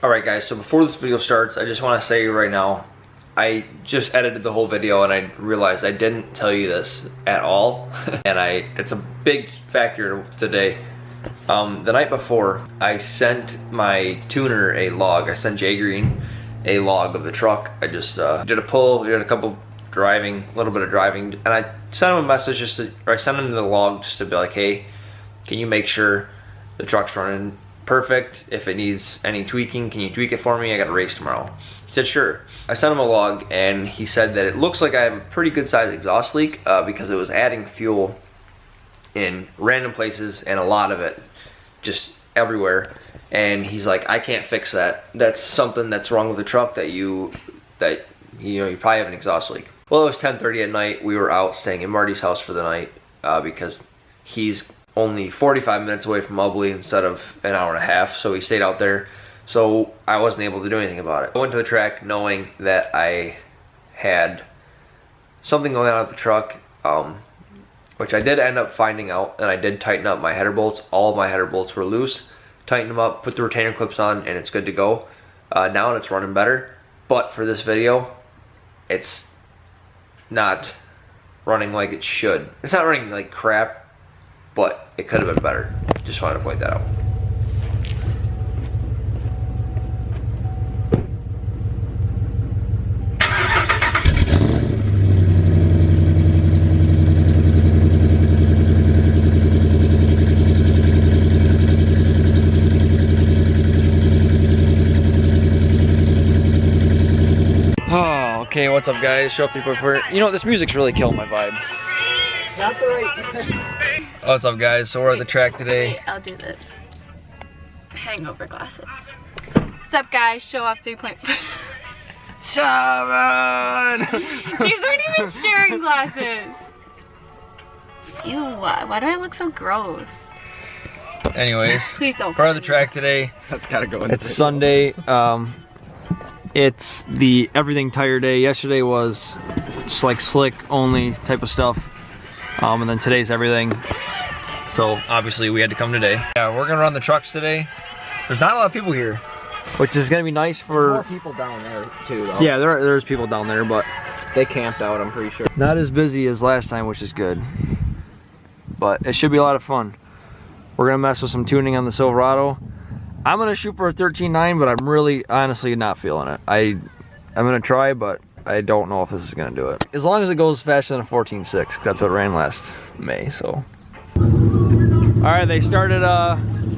Alright guys, so before this video starts, I just want to say right now, I just edited the whole video and I realized I didn't tell you this at all. And it's a big factor today. The night before, I sent my tuner a log. I sent Jay Green a log of the truck. I just did a pull, did a little bit of driving, and I sent him a message I sent him the log just to be like, hey, can you make sure the truck's running perfect? If it needs any tweaking, can you tweak it for me? I got a race tomorrow. He said sure. I sent him a log and he said that it looks like I have a pretty good sized exhaust leak because it was adding fuel in random places and a lot of it just everywhere. And he's like, I can't fix that. That's something that's wrong with the truck that you probably have an exhaust leak. Well, it was 10:30 at night. We were out staying in Marty's house for the night because he's only 45 minutes away from Ubley instead of an hour and a half, so we stayed out there. So I wasn't able to do anything about it. I went to the track knowing that I had something going on with the truck, which I did end up finding out, and I did tighten up my header bolts. All of my header bolts were loose. Tightened them up, put the retainer clips on, and it's good to go. Now it's running better, but for this video, it's not running like it should. It's not running like crap, but it could have been better. Just wanted to point that out. Oh, okay, what's up guys? Show up 3.4. You know what, this music's really killing my vibe. Not the right. What's up guys? So we're at the track today. Wait, I'll do this. Hangover glasses. What's up guys? Show off 3.5. Sharon! These aren't even sharing glasses. Ew, why do I look so gross? Anyways, Please don't. we're at the track today. That's gotta go in. It's Sunday. It's the everything tire day. Yesterday was just like slick only type of stuff. And then today's everything. So obviously we had to come today. Yeah, we're gonna run the trucks today. There's not a lot of people here, which is gonna be nice for more people down there too though. Yeah, there's people down there, but they camped out, I'm pretty sure. not as busy as last time, which is good. But it should be a lot of fun. We're gonna mess with some tuning on the Silverado. I'm gonna shoot for a 13.9, but I'm really honestly not feeling it. I'm gonna try, but I don't know if this is gonna do it. As long as it goes faster than a 14.6, that's what ran last May, so. All right, they started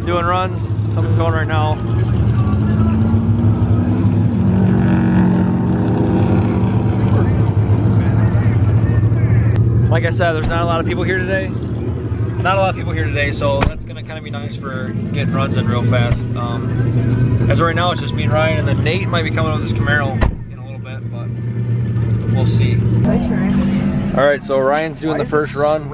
doing runs. Something's going right now. Like I said, there's not a lot of people here today. So that's gonna kind of be nice for getting runs in real fast. As of right now, it's just me and Ryan, and then Nate might be coming with his Camaro in a little bit, but we'll see. All right, so Ryan's doing the first run,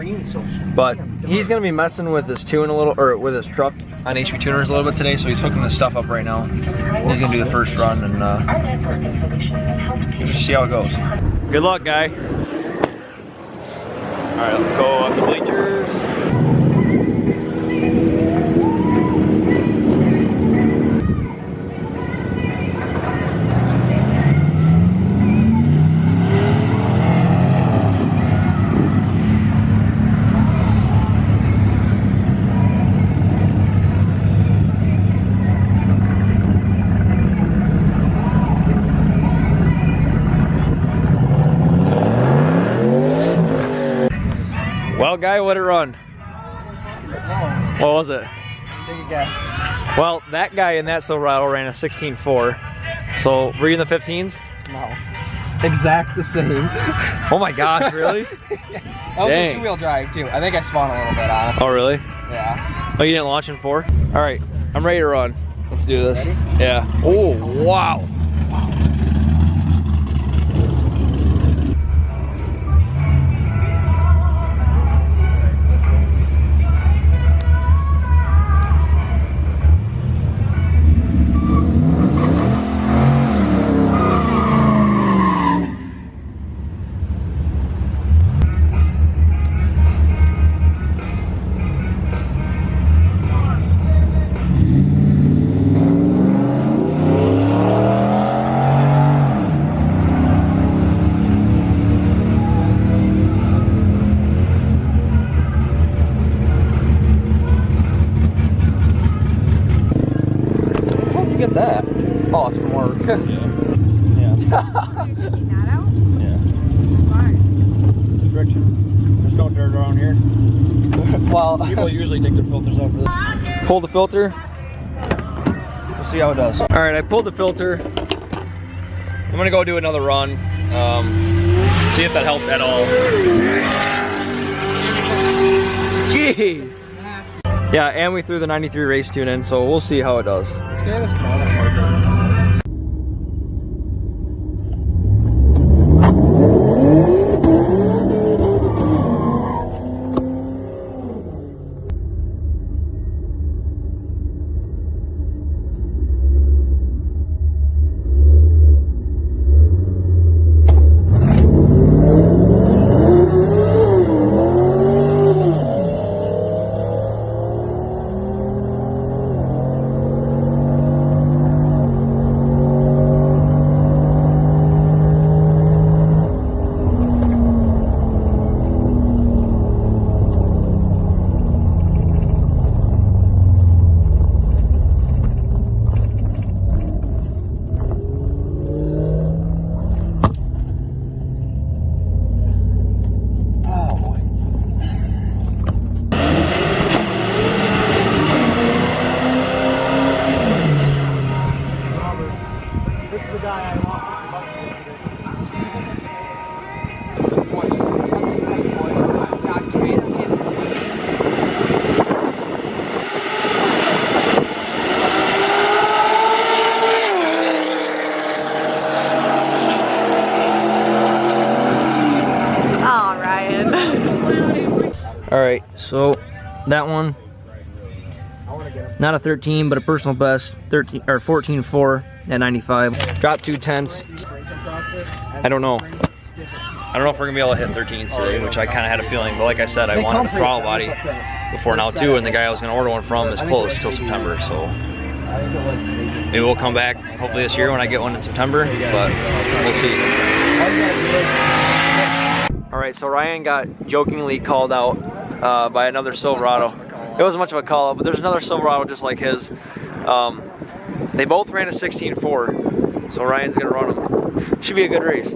but he's gonna be messing with his tune a little, or with his truck on HV tuners a little bit today. So he's hooking this stuff up right now. He's gonna do the first run and just see how it goes. Good luck, guy. All right, let's go up the bleachers. Well, guy, what'd it run? What was it? Take a guess. Well, that guy in that Silverado ran a 16.4. So, were you in the 15s? No. It's exact the same. Oh my gosh, really? That was a two-wheel drive too. I think I spun a little bit, honestly. Oh, really? Yeah. Oh, you didn't launch in 4? All right, I'm ready to run. Let's do this. Ready? Yeah. Oh, wow. at that. Oh, it's from work. Are you taking that out? Yeah. Why? Restriction. There's no dirt around here. Well, People usually take their filters out for this. pull the filter. We'll see how it does. All right, I pulled the filter. I'm gonna go do another run. See if that helped at all. Jeez. Yeah, and we threw the 93 race tune in, so we'll see how it does. This guy was coming out. All right, so that one, not a 13, but a personal best, 13 or 14.4 at 95. Dropped 2/10. I don't know. I don't know if we're gonna be able to hit 13s today, which I kind of had a feeling. But like I said, I wanted a throttle body before now too, and the guy I was gonna order one from is closed till September. So maybe we'll come back hopefully this year when I get one in September, but we'll see. All right, so Ryan got jokingly called out by another Silverado. It wasn't much of a call out, but there's another Silverado just like his. They both ran a 16.4, so Ryan's gonna run them. Should be a good race.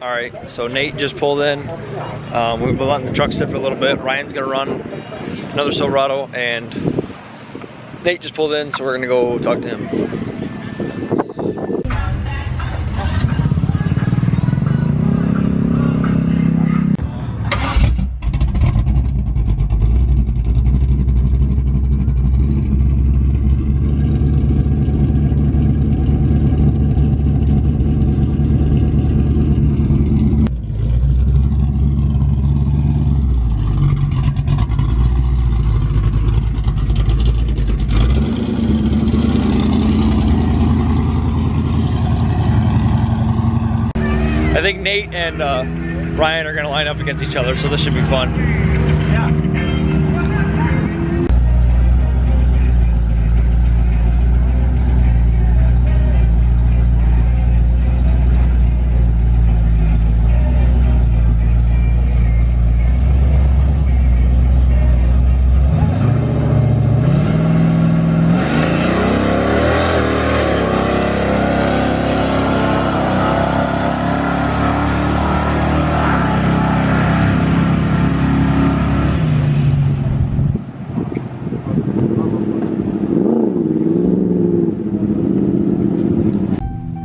All right, so Nate just pulled in. We've been letting the truck sit for a little bit. Ryan's gonna run another Silverado, and Nate just pulled in, so we're gonna go talk to him. I think Nate and Ryan are gonna line up against each other, so this should be fun.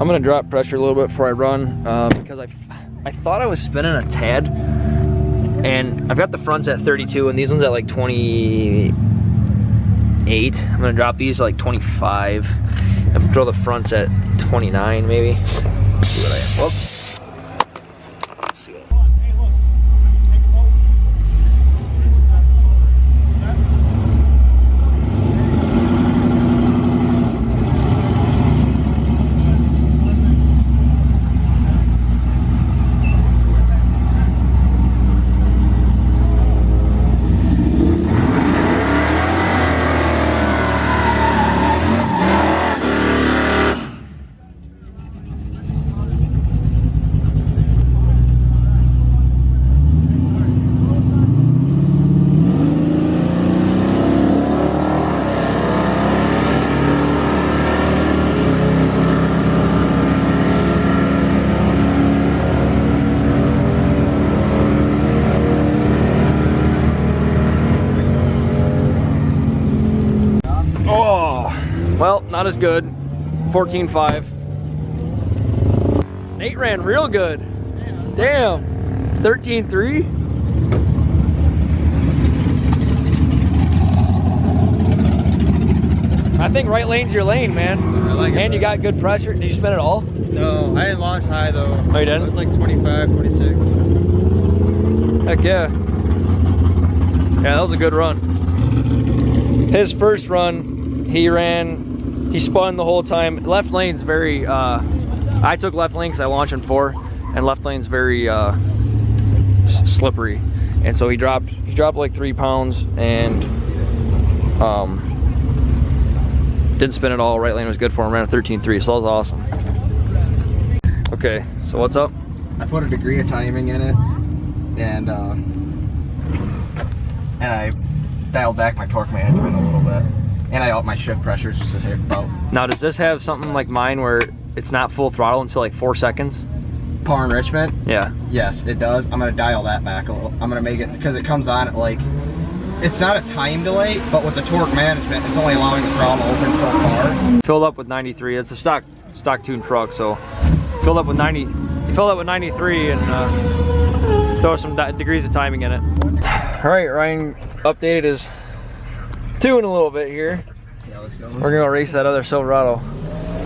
I'm gonna drop pressure a little bit before I run because I thought I was spinning a tad, and I've got the fronts at 32 and these ones at like 28. I'm gonna drop these to like 25 and throw the fronts at 29 maybe. See what I am. Whoops. Let's see what Well, not as good. 14.5. Nate ran real good. Damn. 13.3. I think right lane's your lane, man. I like it. And you got good pressure. Did you spin it all? No, I didn't launch high though. Oh, you didn't? It was like 25, 26. Heck yeah. Yeah, that was a good run. His first run, he spun the whole time. Left lane's very, I took left lane because I launched in 4, and left lane's very slippery. And so he dropped like 3 pounds and didn't spin at all. Right lane was good for him, ran a 13.3, so that was awesome. Okay, so what's up? I put a degree of timing in it, and I dialed back my torque management a little bit, and I upped my shift pressures just a hit about. Now, does this have something like mine where it's not full throttle until like 4 seconds? Power enrichment? Yeah. Yes, it does. I'm gonna dial that back a little. I'm gonna make it, because it comes on at like, it's not a time delay, but with the torque management, it's only allowing the throttle open so far. Filled up with 93. It's a stock tuned truck, so filled up with 90. You fill up with 93 and throw some degrees of timing in it. All right, Ryan updated his tune a little bit here. See how this goes. We're gonna go race that other Silverado.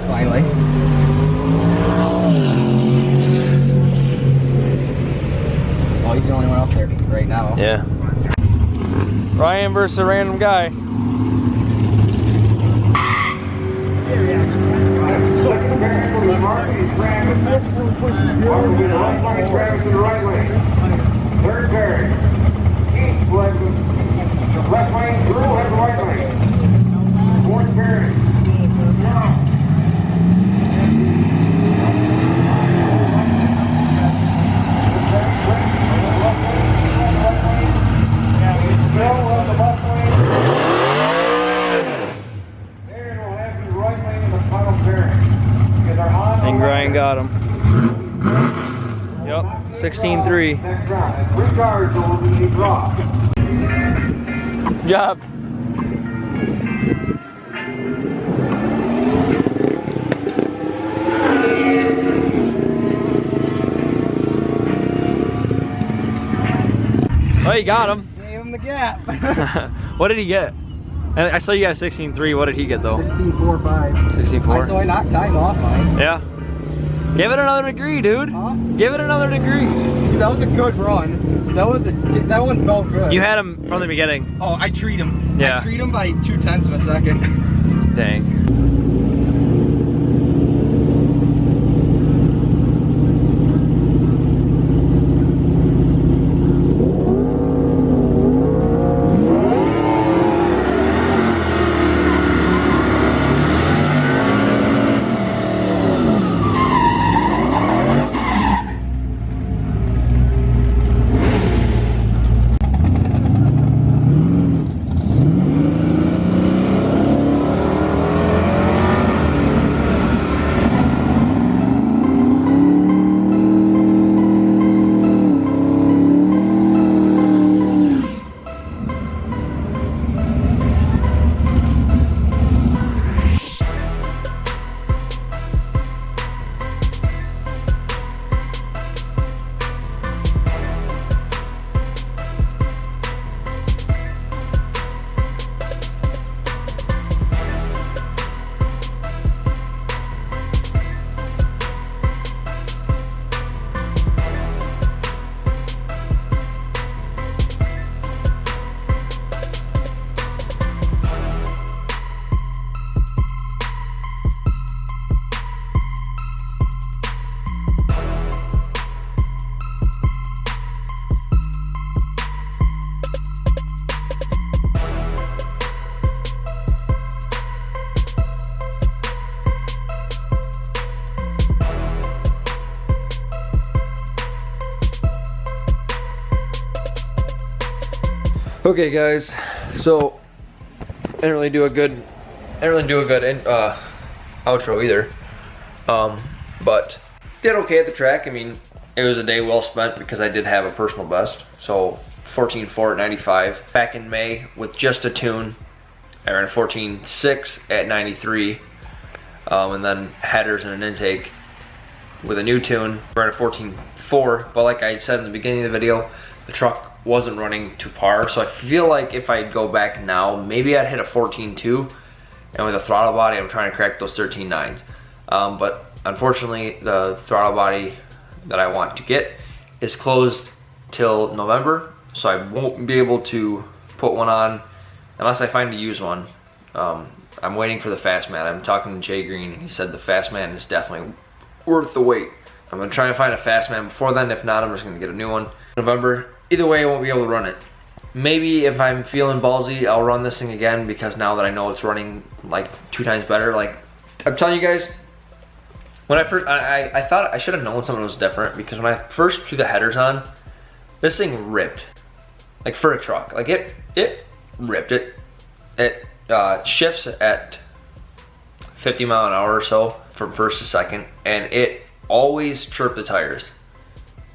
Finally. Oh, he's the only one up there right now. Yeah. Ryan versus a random guy. Third pairing. East left lane through, head to right lane. Fourth pairing. And Ryan got him. Yep, 16.3. Next round. 3 cars will be dropped. Good job. Oh, you got him. Gave him the gap. What did he get? And I saw you got 16.3. What did he get though? 16.45. 16.4. So I knocked time off mine. Yeah. Give it another degree, dude. Huh? Give it another degree. Dude, that was a good run. That one felt good. You had him from the beginning. Oh, I treat him. Yeah. I treat him by 0.2 of a second. Dang. Okay guys, so I didn't really do a good outro either, but did okay at the track. I mean, it was a day well spent because I did have a personal best, so 14.4 at 95 back in May with just a tune. I ran a 14.6 at 93, and then headers and an intake with a new tune. Ran a 14.4, but like I said in the beginning of the video, the truck wasn't running to par, so I feel like if I go back now, maybe I'd hit a 14.2, and with a throttle body, I'm trying to crack those 13.9s. But unfortunately, the throttle body that I want to get is closed till November, so I won't be able to put one on unless I find a used one. I'm waiting for the Fastman. I'm talking to Jay Green, and he said the Fastman is definitely worth the wait. I'm gonna try and find a Fastman before then. If not, I'm just gonna get a new one. November. Either way, I won't be able to run it. Maybe if I'm feeling ballsy, I'll run this thing again, because now that I know it's running like 2 times better, like I'm telling you guys, when I first, I thought I should have known something was different, because when I first threw the headers on, this thing ripped, like for a truck, like it ripped it. It shifts at 50 mile an hour or so from first to second, and it always chirped the tires,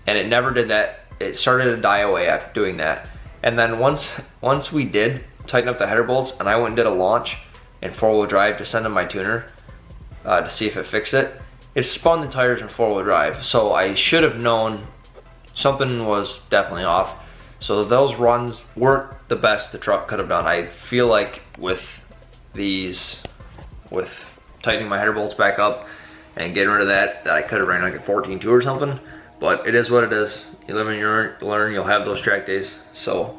and it never did that. It started to die away after doing that. And then once we did tighten up the header bolts, and I went and did a launch in 4-wheel drive to send to my tuner to see if it fixed it, it spun the tires in 4-wheel drive. So I should have known something was definitely off. So those runs weren't the best the truck could have done. I feel like with tightening my header bolts back up and getting rid of that I could have ran like a 14.2 or something. But it is what it is. You live and you learn. You'll have those track days. So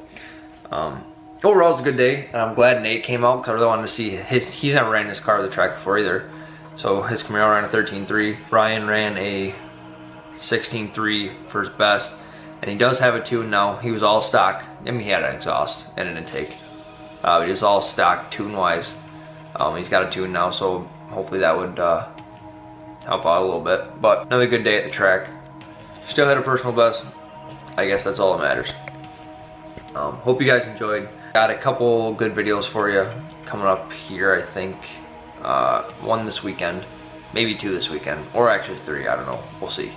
overall, it's a good day, and I'm glad Nate came out, because I really wanted to see he's never ran his car the track before either. So his Camaro ran a 13.3. Brian ran a 16.3 for his best, and he does have a tune now. He was all stock. I mean, he had an exhaust and an intake. He was all stock tune-wise. He's got a tune now, so hopefully that would help out a little bit. But another good day at the track. Still had a personal best. I guess that's all that matters. Hope you guys enjoyed. Got a couple good videos for you coming up here, I think. 1 this weekend, maybe 2 this weekend, or actually 3, I don't know, we'll see.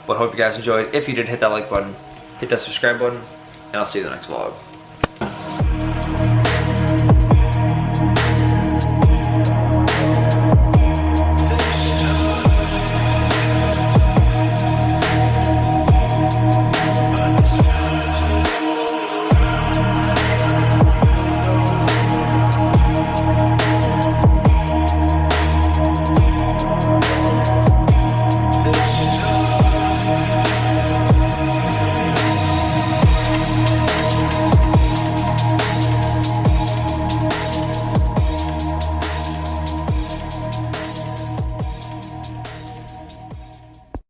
But hope you guys enjoyed. If you did, hit that like button, hit that subscribe button, and I'll see you in the next vlog.